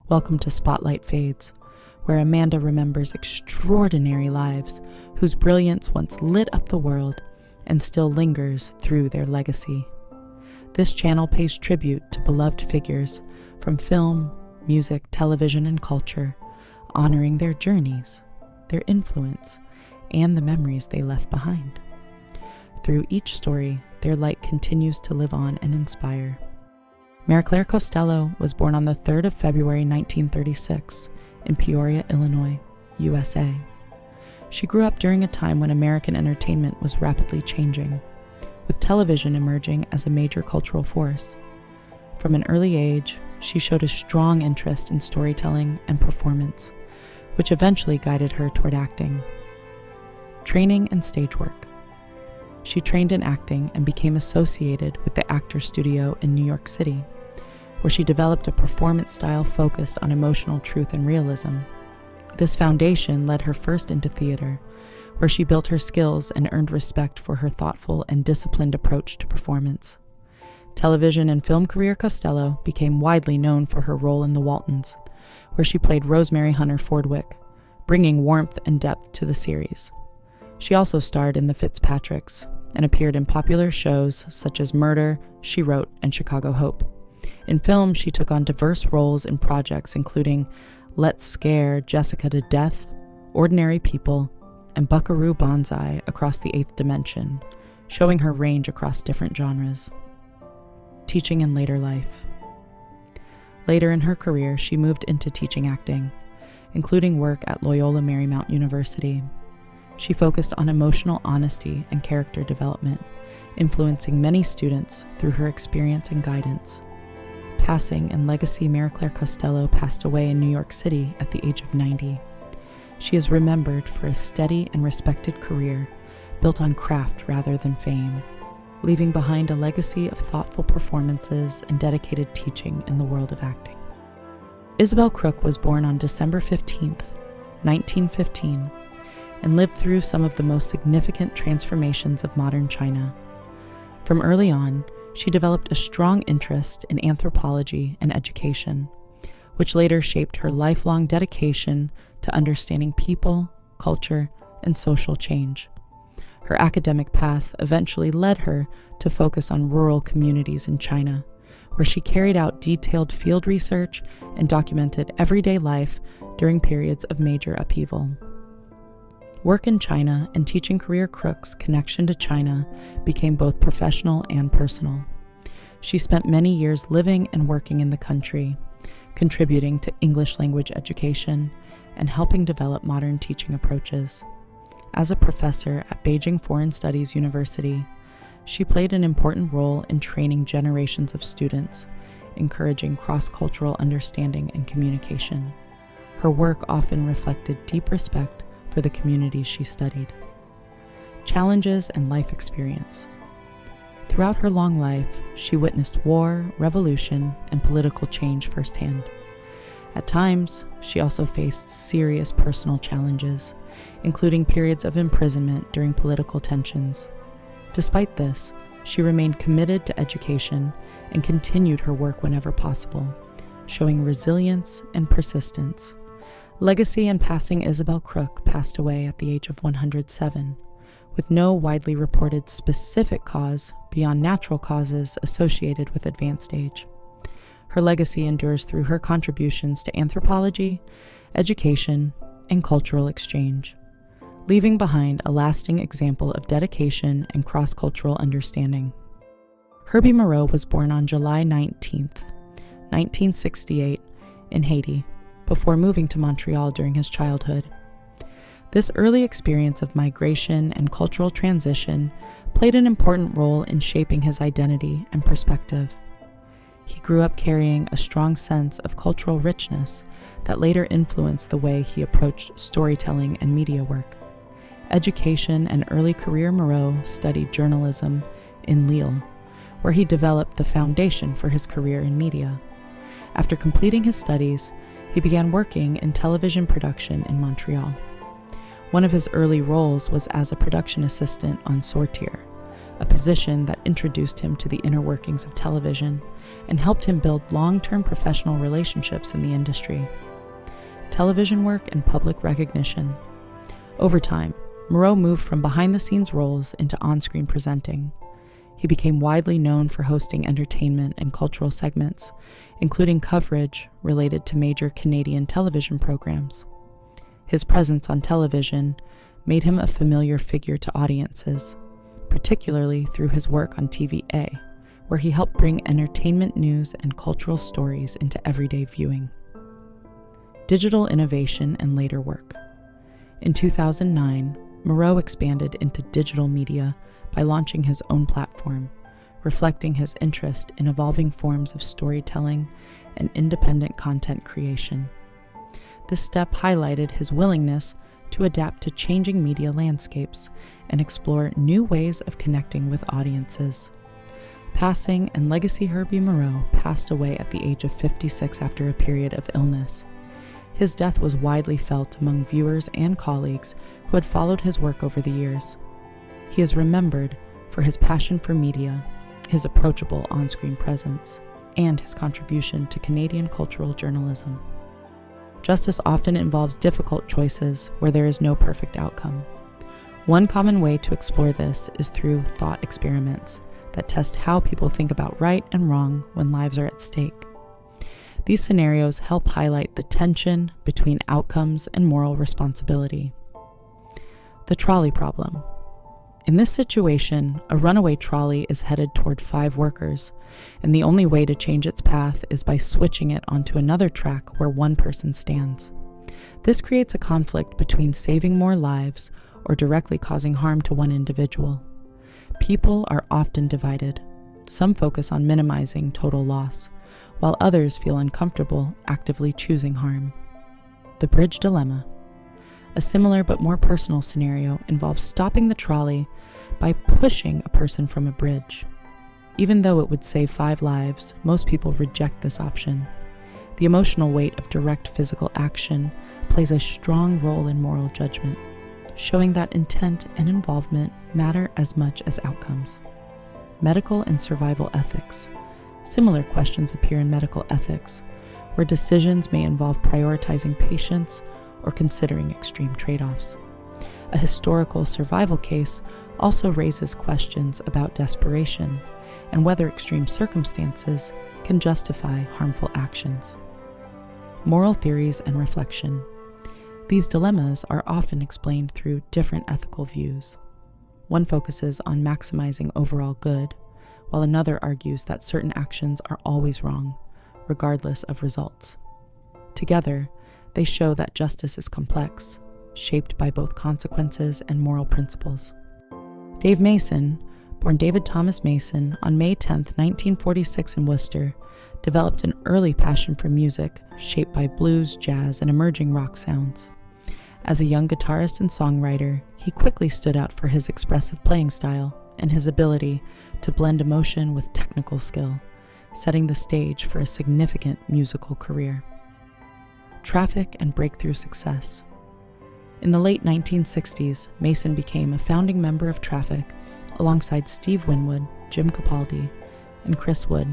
Welcome to Spotlight Fades, where Amanda remembers extraordinary lives whose brilliance once lit up the world and still lingers through their legacy. This channel pays tribute to beloved figures from film, music, television, and culture, honoring their journeys, their influence, and the memories they left behind. Through each story, their light continues to live on and inspire. Marclair Costello was born on the 3rd of February 1936 in Peoria, Illinois, USA. She grew up during a time when American entertainment was rapidly changing, with television emerging as a major cultural force. From an early age, she showed a strong interest in storytelling and performance, which eventually guided her toward acting. Training and stage work. She trained in acting and became associated with the Actors Studio in New York City, where she developed a performance style focused on emotional truth and realism. This foundation led her first into theater, where she built her skills and earned respect for her thoughtful and disciplined approach to performance. Television and film career Costello became widely known for her role in The Waltons, where she played Rosemary Hunter Fordwick, bringing warmth and depth to the series. She also starred in The Fitzpatricks and appeared in popular shows such as Murder, She Wrote, and Chicago Hope. In film, she took on diverse roles in projects including Let's Scare Jessica to Death, Ordinary People, and Buckaroo Banzai across the Eighth Dimension, showing her range across different genres. Teaching in later life. Later in her career, she moved into teaching acting, including work at Loyola Marymount University. She focused on emotional honesty and character development, influencing many students through her experience and guidance. Passing and legacy Marclair Costello passed away in New York City at the age of 90. She is remembered for a steady and respected career built on craft rather than fame, leaving behind a legacy of thoughtful performances and dedicated teaching in the world of acting. Isabel Crook was born on December 15th, 1915, and lived through some of the most significant transformations of modern China. From early on, she developed a strong interest in anthropology and education, which later shaped her lifelong dedication to understanding people, culture, and social change. Her academic path eventually led her to focus on rural communities in China, where she carried out detailed field research and documented everyday life during periods of major upheaval. Work in China and teaching career Crook's connection to China became both professional and personal. She spent many years living and working in the country, contributing to English language education and helping develop modern teaching approaches. As a professor at Beijing Foreign Studies University, she played an important role in training generations of students, encouraging cross-cultural understanding and communication. Her work often reflected deep respect for the communities she studied. Challenges and life experience. Throughout her long life, she witnessed war, revolution, and political change firsthand. At times, she also faced serious personal challenges, including periods of imprisonment during political tensions. Despite this, she remained committed to education and continued her work whenever possible, showing resilience and persistence. Legacy and passing Isabel Crook passed away at the age of 107, with no widely reported specific cause beyond natural causes associated with advanced age. Her legacy endures through her contributions to anthropology, education, and cultural exchange, leaving behind a lasting example of dedication and cross-cultural understanding. Herby Maro was born on July 19, 1968, in Haiti, before moving to Montreal during his childhood. This early experience of migration and cultural transition played an important role in shaping his identity and perspective. He grew up carrying a strong sense of cultural richness that later influenced the way he approached storytelling and media work. Education and early career Maro studied journalism in Lille, where he developed the foundation for his career in media. After completing his studies, he began working in television production in Montreal. One of his early roles was as a production assistant on Sortir, a position that introduced him to the inner workings of television and helped him build long-term professional relationships in the industry. Television work and public recognition. Over time, Maro moved from behind-the-scenes roles into on-screen presenting. He became widely known for hosting entertainment and cultural segments, including coverage related to major Canadian television programs. His presence on television made him a familiar figure to audiences, particularly through his work on TVA, where he helped bring entertainment news and cultural stories into everyday viewing. Digital innovation and later work. In 2009, Maro expanded into digital media by launching his own platform, reflecting his interest in evolving forms of storytelling and independent content creation. This step highlighted his willingness to adapt to changing media landscapes and explore new ways of connecting with audiences. Passing and legacy Herby Maro passed away at the age of 56 after a period of illness. His death was widely felt among viewers and colleagues who had followed his work over the years. He is remembered for his passion for media, his approachable on-screen presence, and his contribution to Canadian cultural journalism. Justice often involves difficult choices where there is no perfect outcome. One common way to explore this is through thought experiments that test how people think about right and wrong when lives are at stake. These scenarios help highlight the tension between outcomes and moral responsibility. The trolley problem. In this situation, a runaway trolley is headed toward 5 workers, and the only way to change its path is by switching it onto another track where one person stands. This creates a conflict between saving more lives or directly causing harm to one individual. People are often divided. Some focus on minimizing total loss, while others feel uncomfortable actively choosing harm. The bridge dilemma. A similar but more personal scenario involves stopping the trolley by pushing a person from a bridge. Even though it would save 5 lives, most people reject this option. The emotional weight of direct physical action plays a strong role in moral judgment, showing that intent and involvement matter as much as outcomes. Medical and survival ethics. Similar questions appear in medical ethics, where decisions may involve prioritizing patients or considering extreme trade-offs. A historical survival case also raises questions about desperation and whether extreme circumstances can justify harmful actions. Moral theories and reflection. These dilemmas are often explained through different ethical views. One focuses on maximizing overall good, while another argues that certain actions are always wrong, regardless of results. Together, they show that justice is complex, shaped by both consequences and moral principles. Dave Mason, born David Thomas Mason on May 10, 1946 in Worcester, developed an early passion for music shaped by blues, jazz, and emerging rock sounds. As a young guitarist and songwriter, he quickly stood out for his expressive playing style and his ability to blend emotion with technical skill, setting the stage for a significant musical career. Traffic and breakthrough success. In the late 1960s, Mason became a founding member of Traffic alongside Steve Winwood, Jim Capaldi, and Chris Wood.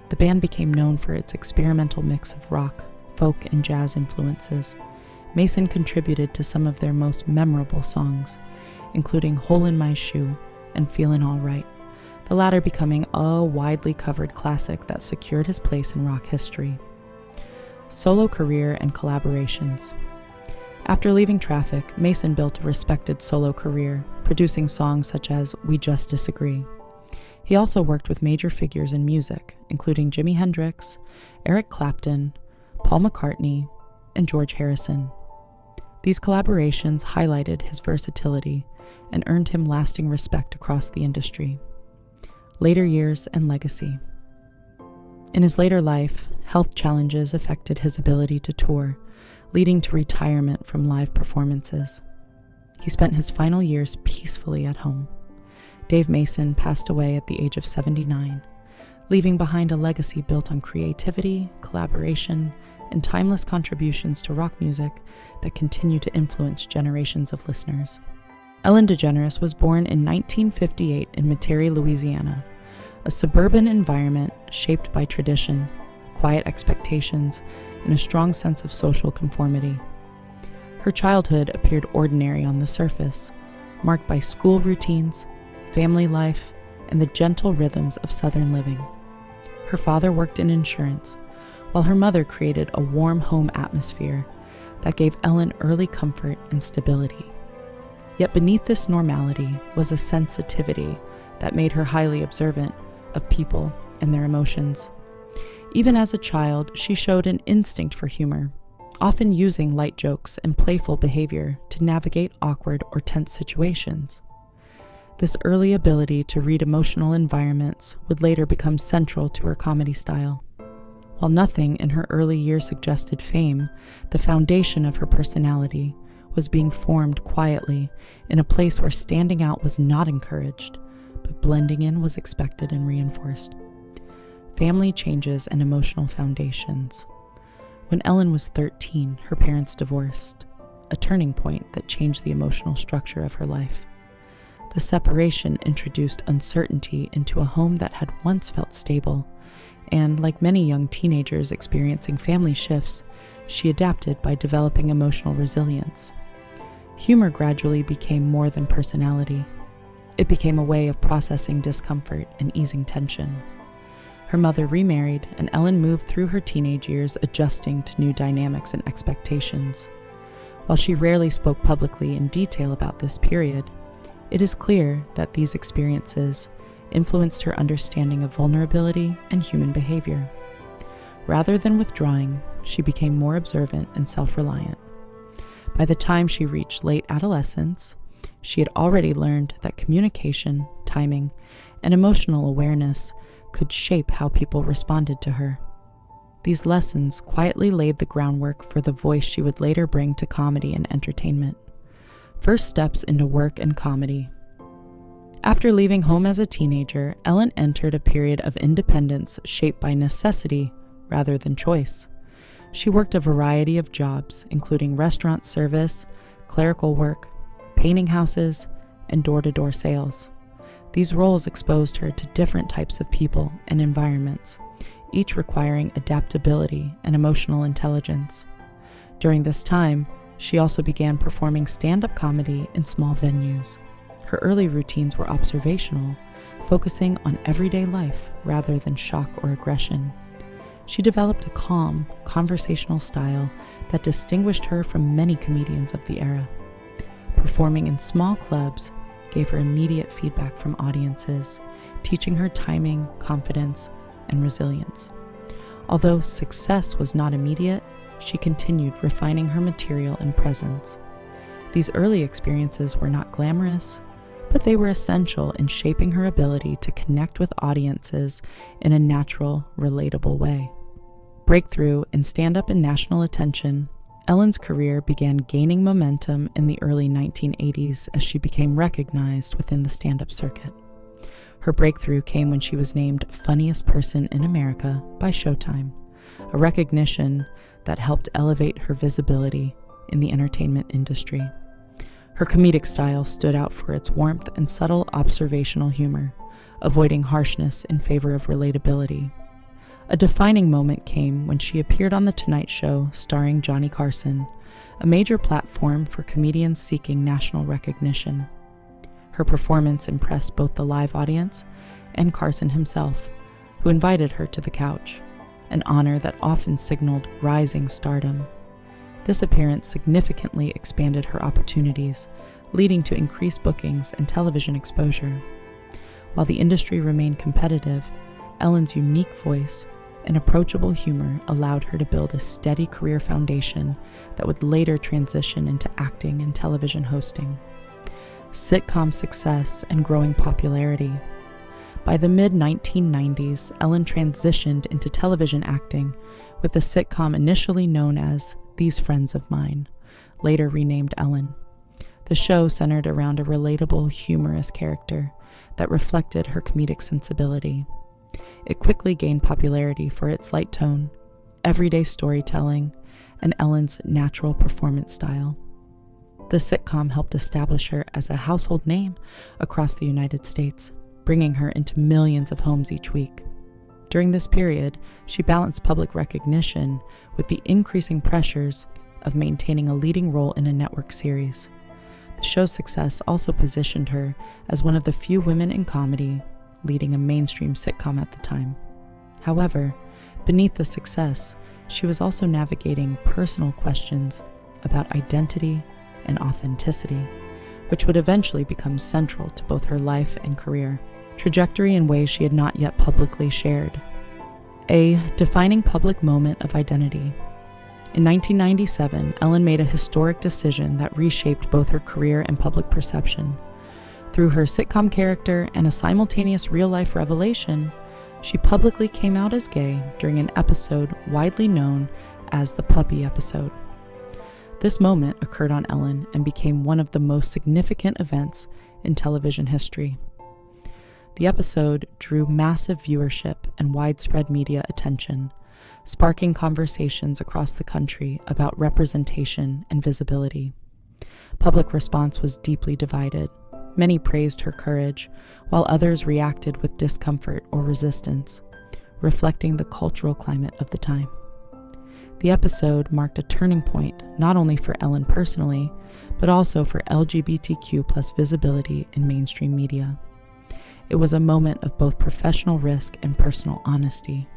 The band became known for its experimental mix of rock, folk, and jazz influences. Mason contributed to some of their most memorable songs, including Hole in My Shoe and Feelin' All Right, the latter becoming a widely covered classic that secured his place in rock history. Solo career and collaborations. After leaving Traffic, Mason built a respected solo career, producing songs such as We Just Disagree. He also worked with major figures in music, including Jimi Hendrix, Eric Clapton, Paul McCartney, and George Harrison. These collaborations highlighted his versatility and earned him lasting respect across the industry. Later years and legacy. In his later life, health challenges affected his ability to tour, leading to retirement from live performances. He spent his final years peacefully at home. Dave Mason passed away at the age of 79, leaving behind a legacy built on creativity, collaboration, and timeless contributions to rock music that continue to influence generations of listeners. Ellen DeGeneres was born in 1958 in Metairie, Louisiana, a suburban environment shaped by tradition, quiet expectations, and a strong sense of social conformity. Her childhood appeared ordinary on the surface, marked by school routines, family life, and the gentle rhythms of Southern living. Her father worked in insurance, while her mother created a warm home atmosphere that gave Ellen early comfort and stability. Yet beneath this normality was a sensitivity that made her highly observant of people and their emotions. Even as a child, she showed an instinct for humor, often using light jokes and playful behavior to navigate awkward or tense situations. This early ability to read emotional environments would later become central to her comedy style. While nothing in her early years suggested fame, the foundation of her personality was being formed quietly in a place where standing out was not encouraged, but blending in was expected and reinforced. Family changes and emotional foundations. When Ellen was 13, her parents divorced, a turning point that changed the emotional structure of her life. The separation introduced uncertainty into a home that had once felt stable, and like many young teenagers experiencing family shifts, she adapted by developing emotional resilience. Humor gradually became more than personality. It became a way of processing discomfort and easing tension. Her mother remarried, and Ellen moved through her teenage years adjusting to new dynamics and expectations. While she rarely spoke publicly in detail about this period, it is clear that these experiences influenced her understanding of vulnerability and human behavior. Rather than withdrawing, she became more observant and self-reliant. By the time she reached late adolescence, she had already learned that communication, timing, and emotional awareness could shape how people responded to her. These lessons quietly laid the groundwork for the voice she would later bring to comedy and entertainment. First steps into work and comedy. After leaving home as a teenager, Ellen entered a period of independence shaped by necessity rather than choice. She worked a variety of jobs, including restaurant service, clerical work, painting houses, and door-to-door sales. These roles exposed her to different types of people and environments, each requiring adaptability and emotional intelligence. During this time, she also began performing stand-up comedy in small venues. Her early routines were observational, focusing on everyday life rather than shock or aggression. She developed a calm, conversational style that distinguished her from many comedians of the era. Performing in small clubs gave her immediate feedback from audiences, teaching her timing, confidence, and resilience. Although success was not immediate, she continued refining her material and presence. These early experiences were not glamorous, but they were essential in shaping her ability to connect with audiences in a natural, relatable way. Breakthrough in stand-up and national attention, Ellen's career began gaining momentum in the early 1980s as she became recognized within the stand-up circuit. Her breakthrough came when she was named Funniest Person in America by Showtime, a recognition that helped elevate her visibility in the entertainment industry. Her comedic style stood out for its warmth and subtle observational humor, avoiding harshness in favor of relatability. A defining moment came when she appeared on The Tonight Show starring Johnny Carson, a major platform for comedians seeking national recognition. Her performance impressed both the live audience and Carson himself, who invited her to the couch, an honor that often signaled rising stardom. This appearance significantly expanded her opportunities, leading to increased bookings and television exposure. While the industry remained competitive, Ellen's unique voice and approachable humor allowed her to build a steady career foundation that would later transition into acting and television hosting. Sitcom success and growing popularity. By the mid-1990s, Ellen transitioned into television acting with the sitcom initially known as These Friends of Mine, later renamed Ellen. The show centered around a relatable, humorous character that reflected her comedic sensibility. It quickly gained popularity for its light tone, everyday storytelling, and Ellen's natural performance style. The sitcom helped establish her as a household name across the United States, bringing her into millions of homes each week. During this period, she balanced public recognition with the increasing pressures of maintaining a leading role in a network series. The show's success also positioned her as one of the few women in comedy leading a mainstream sitcom at the time. However, beneath the success, she was also navigating personal questions about identity and authenticity, which would eventually become central to both her life and career trajectory in ways she had not yet publicly shared. A defining public moment of identity. In 1997, Ellen made a historic decision that reshaped both her career and public perception. Through her sitcom character and a simultaneous real-life revelation, she publicly came out as gay during an episode widely known as the Puppy episode. This moment occurred on Ellen and became one of the most significant events in television history. The episode drew massive viewership and widespread media attention, sparking conversations across the country about representation and visibility. Public response was deeply divided. Many praised her courage, while others reacted with discomfort or resistance, reflecting the cultural climate of the time. The episode marked a turning point not only for Ellen personally, but also for LGBTQ+ visibility in mainstream media. It was a moment of both professional risk and personal honesty,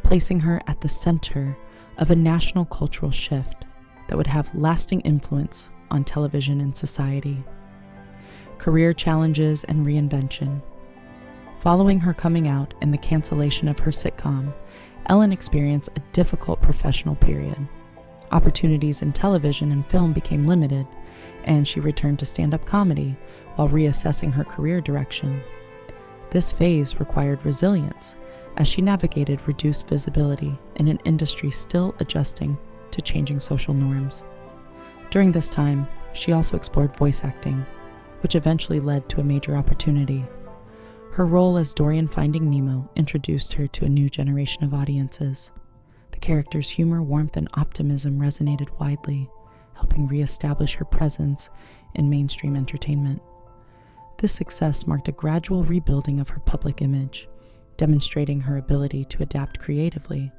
placing her at the center of a national cultural shift that would have lasting influence on television and society. Career challenges and reinvention. Following her coming out and the cancellation of her sitcom, Ellen experienced a difficult professional period. Opportunities in television and film became limited, and she returned to stand-up comedy while reassessing her career direction. This phase required resilience as she navigated reduced visibility in an industry still adjusting to changing social norms. During this time, she also explored voice acting, which eventually led to a major opportunity. Her role as Dory in Finding Nemo introduced her to a new generation of audiences. The character's humor, warmth, and optimism resonated widely, helping reestablish her presence in mainstream entertainment. This success marked a gradual rebuilding of her public image, demonstrating her ability to adapt creatively.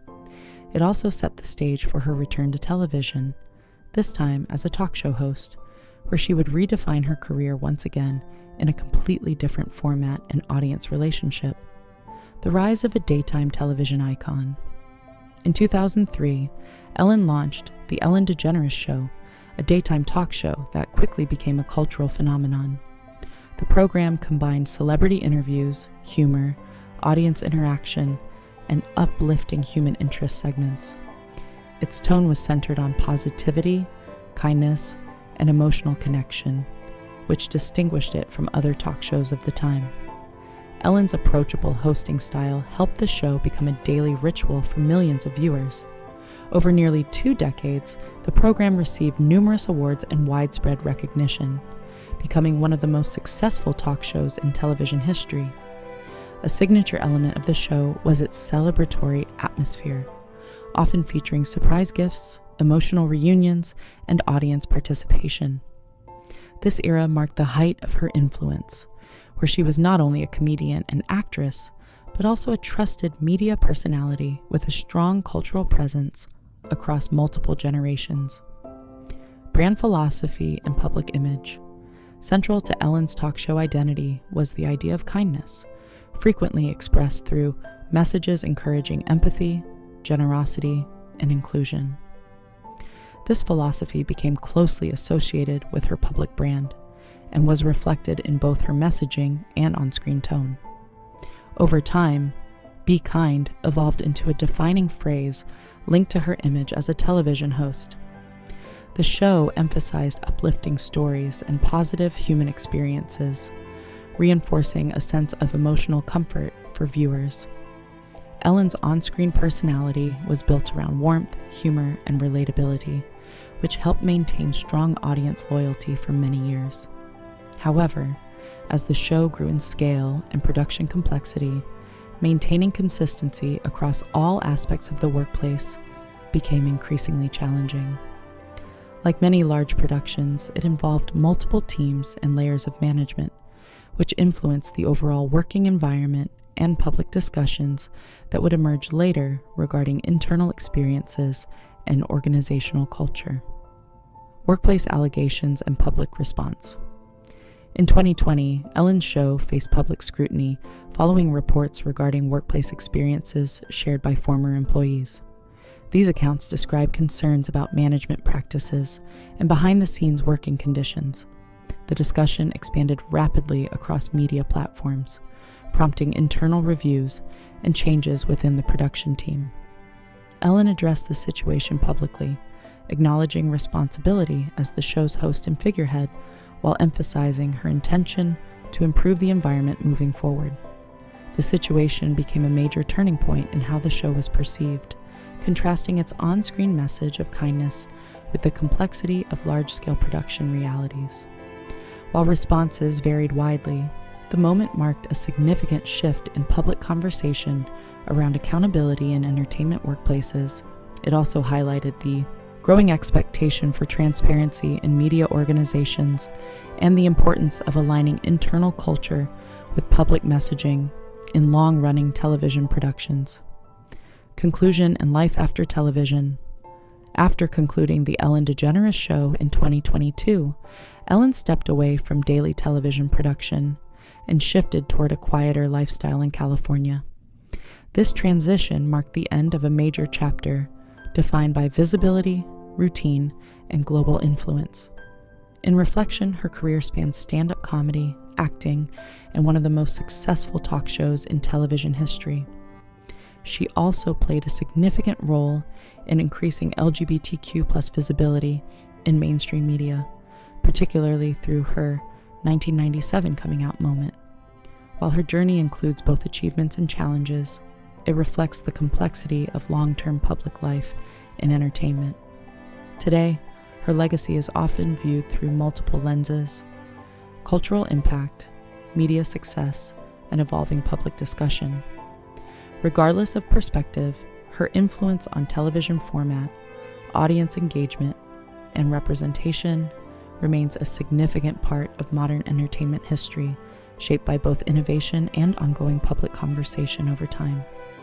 It also set the stage for her return to television, this time as a talk show host, where she would redefine her career once again in a completely different format and audience relationship. The rise of a daytime television icon. In 2003, Ellen launched The Ellen DeGeneres Show, a daytime talk show that quickly became a cultural phenomenon. The program combined celebrity interviews, humor, audience interaction, and uplifting human interest segments. Its tone was centered on positivity, kindness, and emotional connection, which distinguished it from other talk shows of the time. Ellen's approachable hosting style helped the show become a daily ritual for millions of viewers. Over nearly 2 decades, the program received numerous awards and widespread recognition, becoming one of the most successful talk shows in television history. A signature element of the show was its celebratory atmosphere, often featuring surprise gifts, emotional reunions, and audience participation. This era marked the height of her influence, where she was not only a comedian and actress, but also a trusted media personality with a strong cultural presence across multiple generations. Brand philosophy and public image. Central to Ellen's talk show identity was the idea of kindness, frequently expressed through messages encouraging empathy, generosity, and inclusion. This philosophy became closely associated with her public brand and was reflected in both her messaging and on-screen tone. Over time, "Be kind" evolved into a defining phrase linked to her image as a television host. The show emphasized uplifting stories and positive human experiences, reinforcing a sense of emotional comfort for viewers. Ellen's on-screen personality was built around warmth, humor, and relatability, which helped maintain strong audience loyalty for many years. However, as the show grew in scale and production complexity, maintaining consistency across all aspects of the workplace became increasingly challenging. Like many large productions, it involved multiple teams and layers of management, which influenced the overall working environment and public discussions that would emerge later regarding internal experiences and organizational culture. Workplace allegations and public response. In 2020, Ellen's show faced public scrutiny following reports regarding workplace experiences shared by former employees. These accounts describe concerns about management practices and behind-the-scenes working conditions. The discussion expanded rapidly across media platforms, prompting internal reviews and changes within the production team. Ellen addressed the situation publicly, acknowledging responsibility as the show's host and figurehead, while emphasizing her intention to improve the environment moving forward. The situation became a major turning point in how the show was perceived, contrasting its on-screen message of kindness with the complexity of large-scale production realities. While responses varied widely, the moment marked a significant shift in public conversation around accountability in entertainment workplaces. It also highlighted the growing expectation for transparency in media organizations and the importance of aligning internal culture with public messaging in long-running television productions. Conclusion and life after television. After concluding the Ellen DeGeneres show in 2022, Ellen stepped away from daily television production and shifted toward a quieter lifestyle in California. This transition marked the end of a major chapter defined by visibility, routine, and global influence. In reflection, her career spans stand-up comedy, acting, and one of the most successful talk shows in television history. She also played a significant role in increasing LGBTQ+ visibility in mainstream media, particularly through her 1997 coming out moment. While her journey includes both achievements and challenges, it reflects the complexity of long-term public life in entertainment. Today, her legacy is often viewed through multiple lenses: cultural impact, media success, and evolving public discussion. Regardless of perspective, her influence on television format, audience engagement, and representation remains a significant part of modern entertainment history, shaped by both innovation and ongoing public conversation over time.